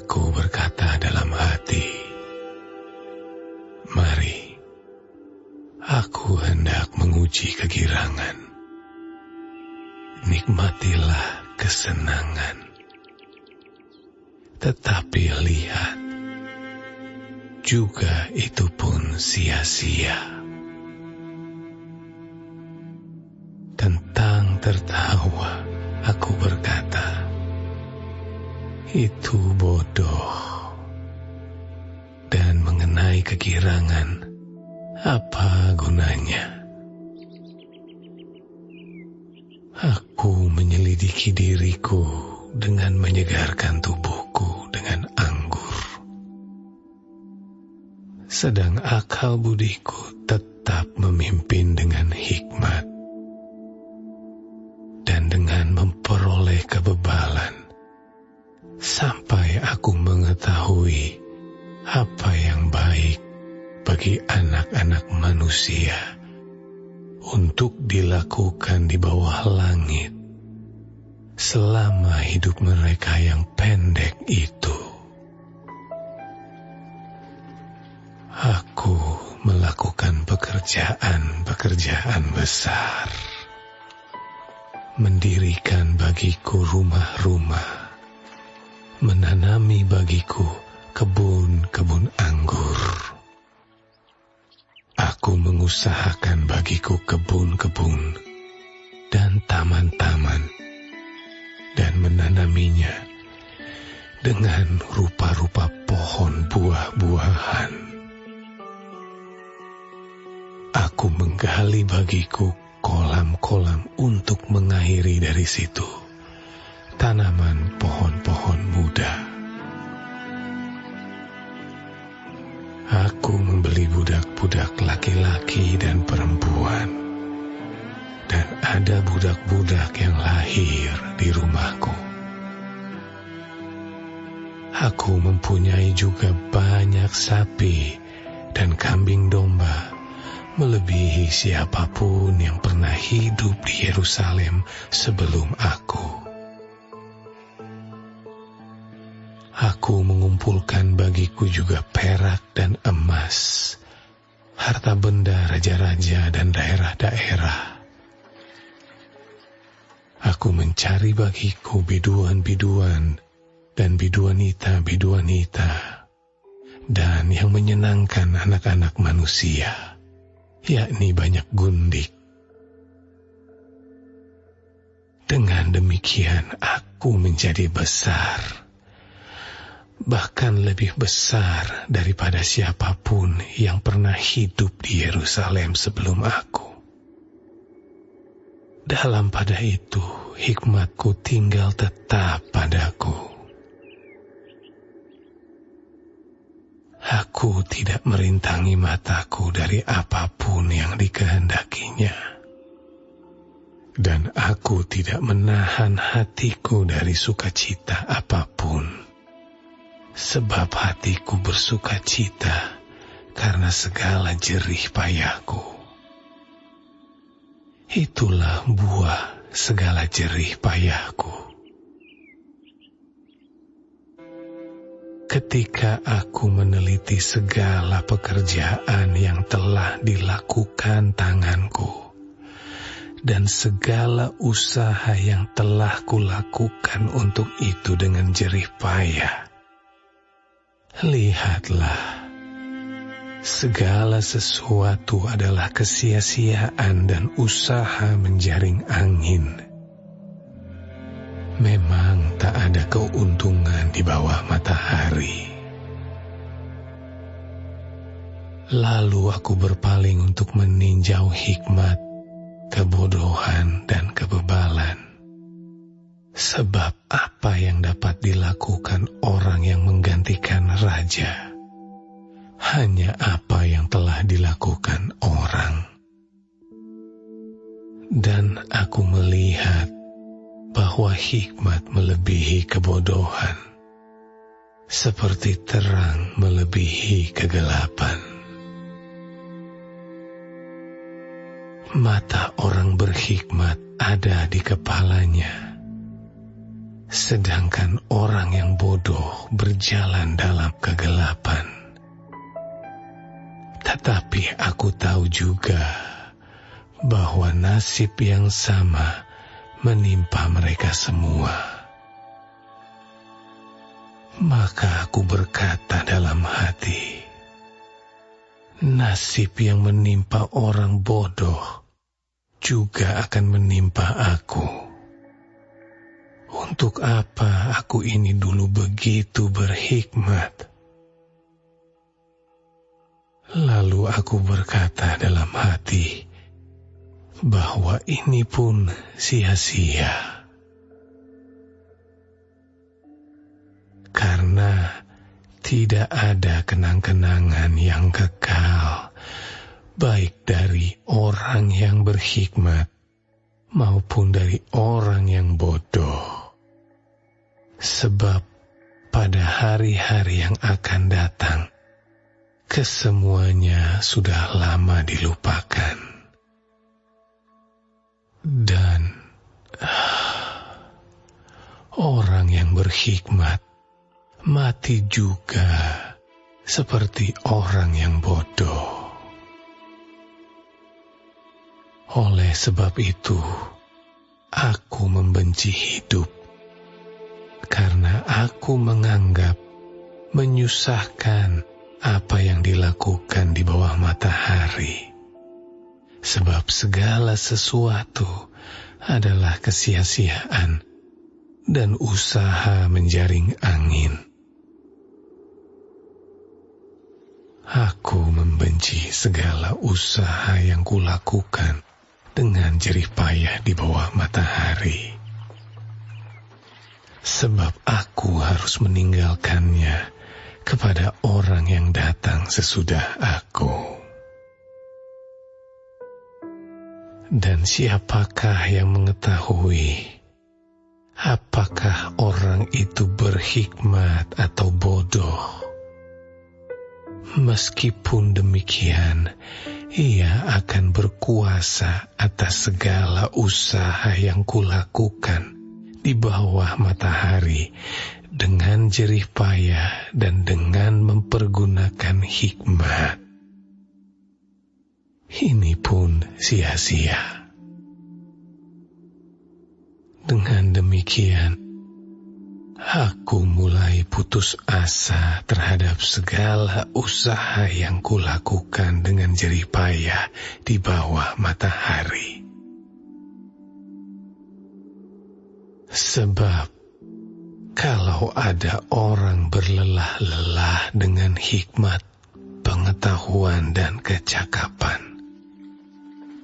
Aku berkata dalam hati, mari, aku hendak menguji kegirangan. Nikmatilah kesenangan. Tetapi lihat, juga itu pun sia-sia. Tentang tertawa, aku berkata, itu bodoh. Dan mengenai kegirangan, apa gunanya? Aku menyelidiki diriku dengan menyegarkan tubuhku dengan anggur. Sedang akal budiku tetap memimpin dengan hikmat. Dan dengan memperoleh kebebalan, sampai aku mengetahui apa yang baik bagi anak-anak manusia untuk dilakukan di bawah langit selama hidup mereka yang pendek itu. Aku melakukan pekerjaan besar, mendirikan bagiku rumah-rumah, menanami bagiku kebun-kebun anggur. Aku mengusahakan bagiku kebun-kebun dan taman-taman, dan menanaminya dengan rupa-rupa pohon buah-buahan. Aku menggali bagiku kolam-kolam untuk mengairi dari situ tanaman pohon-pohon muda. Aku membeli budak-budak laki-laki dan perempuan, dan ada budak-budak yang lahir di rumahku. Aku mempunyai juga banyak sapi dan kambing domba, melebihi siapapun yang pernah hidup di Yerusalem sebelum aku. Aku mengumpulkan bagiku juga perak dan emas, harta benda raja-raja dan daerah-daerah. Aku mencari bagiku biduan-biduan dan biduanita-biduanita, dan yang menyenangkan anak-anak manusia, yakni banyak gundik. Dengan demikian aku menjadi besar, bahkan lebih besar daripada siapapun yang pernah hidup di Yerusalem sebelum aku. Dalam pada itu, hikmatku tinggal tetap padaku. Aku tidak merintangi mataku dari apapun yang dikehendakinya, dan aku tidak menahan hatiku dari sukacita apapun. Sebab hatiku bersukacita karena segala jerih payahku. Itulah buah segala jerih payahku. Ketika aku meneliti segala pekerjaan yang telah dilakukan tanganku, dan segala usaha yang telah kulakukan untuk itu dengan jerih payah, lihatlah, segala sesuatu adalah kesia-siaan dan usaha menjaring angin. Memang tak ada keuntungan di bawah matahari. Lalu aku berpaling untuk meninjau hikmat, kebodohan, dan kebebalan. Sebab apa yang dapat dilakukan orang yang menggantikan raja? Hanya apa yang telah dilakukan orang. Dan aku melihat bahwa hikmat melebihi kebodohan, seperti terang melebihi kegelapan. Mata orang berhikmat ada di kepalanya, sedangkan orang yang bodoh berjalan dalam kegelapan. Tetapi aku tahu juga bahwa nasib yang sama menimpa mereka semua. Maka aku berkata dalam hati, nasib yang menimpa orang bodoh juga akan menimpa aku. Untuk apa aku ini dulu begitu berhikmat? Lalu aku berkata dalam hati bahwa ini pun sia-sia. Karena tidak ada kenang-kenangan yang kekal, baik dari orang yang berhikmat maupun dari orang yang bodoh. Sebab pada hari-hari yang akan datang, kesemuanya sudah lama dilupakan. Dan orang yang berhikmat mati juga seperti orang yang bodoh. Oleh sebab itu, aku membenci hidup, karena aku menganggap menyusahkan apa yang dilakukan di bawah matahari. Sebab segala sesuatu adalah kesia-siaan dan usaha menjaring angin. Aku membenci segala usaha yang kulakukan dengan jerih payah di bawah matahari. Sebab aku harus meninggalkannya kepada orang yang datang sesudah aku. Dan siapakah yang mengetahui apakah orang itu berhikmat atau bodoh? Meskipun demikian, ia akan berkuasa atas segala usaha yang kulakukan di bawah matahari dengan jerih payah dan dengan mempergunakan hikmat. Ini pun sia-sia. Dengan demikian, aku mulai putus asa terhadap segala usaha yang kulakukan dengan jerih payah di bawah matahari. Sebab kalau ada orang berlelah-lelah dengan hikmat, pengetahuan, dan kecakapan,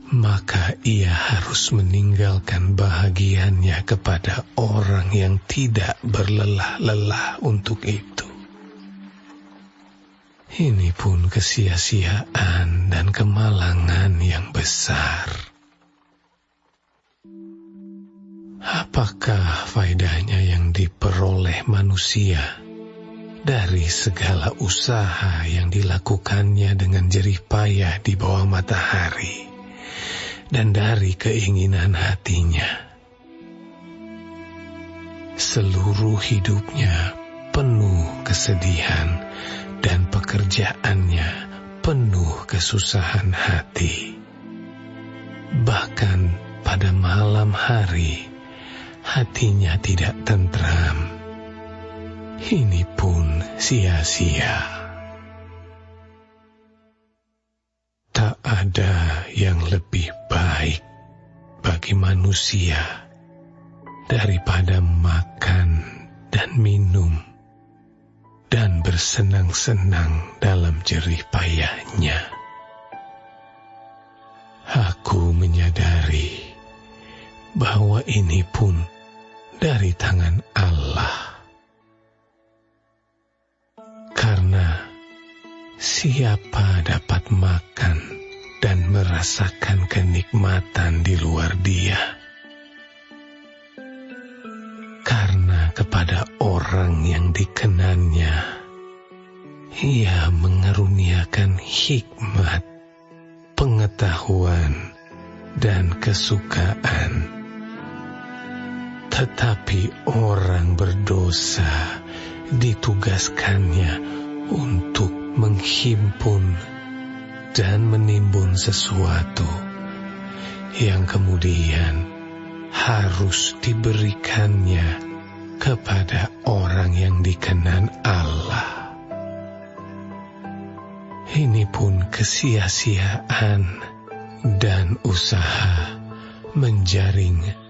maka ia harus meninggalkan bahagiannya kepada orang yang tidak berlelah-lelah untuk itu. Ini pun kesia-siaan dan kemalangan yang besar. Apakah faedahnya yang diperoleh manusia dari segala usaha yang dilakukannya dengan jerih payah di bawah matahari dan dari keinginan hatinya? Seluruh hidupnya penuh kesedihan dan pekerjaannya penuh kesusahan hati. Bahkan pada malam hari, hatinya tidak tentram. Ini pun sia-sia. Tak ada yang lebih baik bagi manusia daripada makan dan minum dan bersenang-senang dalam jerih payahnya. Aku menyadari bahwa ini pun dari tangan Allah. Karena siapa dapat makan dan merasakan kenikmatan di luar Dia? Karena kepada orang yang dikenannya, Ia mengaruniakan hikmat, pengetahuan, dan kesukaan. Tetapi orang berdosa ditugaskannya untuk menghimpun dan menimbun sesuatu yang kemudian harus diberikannya kepada orang yang dikenan Allah. Ini pun kesia-siaan dan usaha menjaring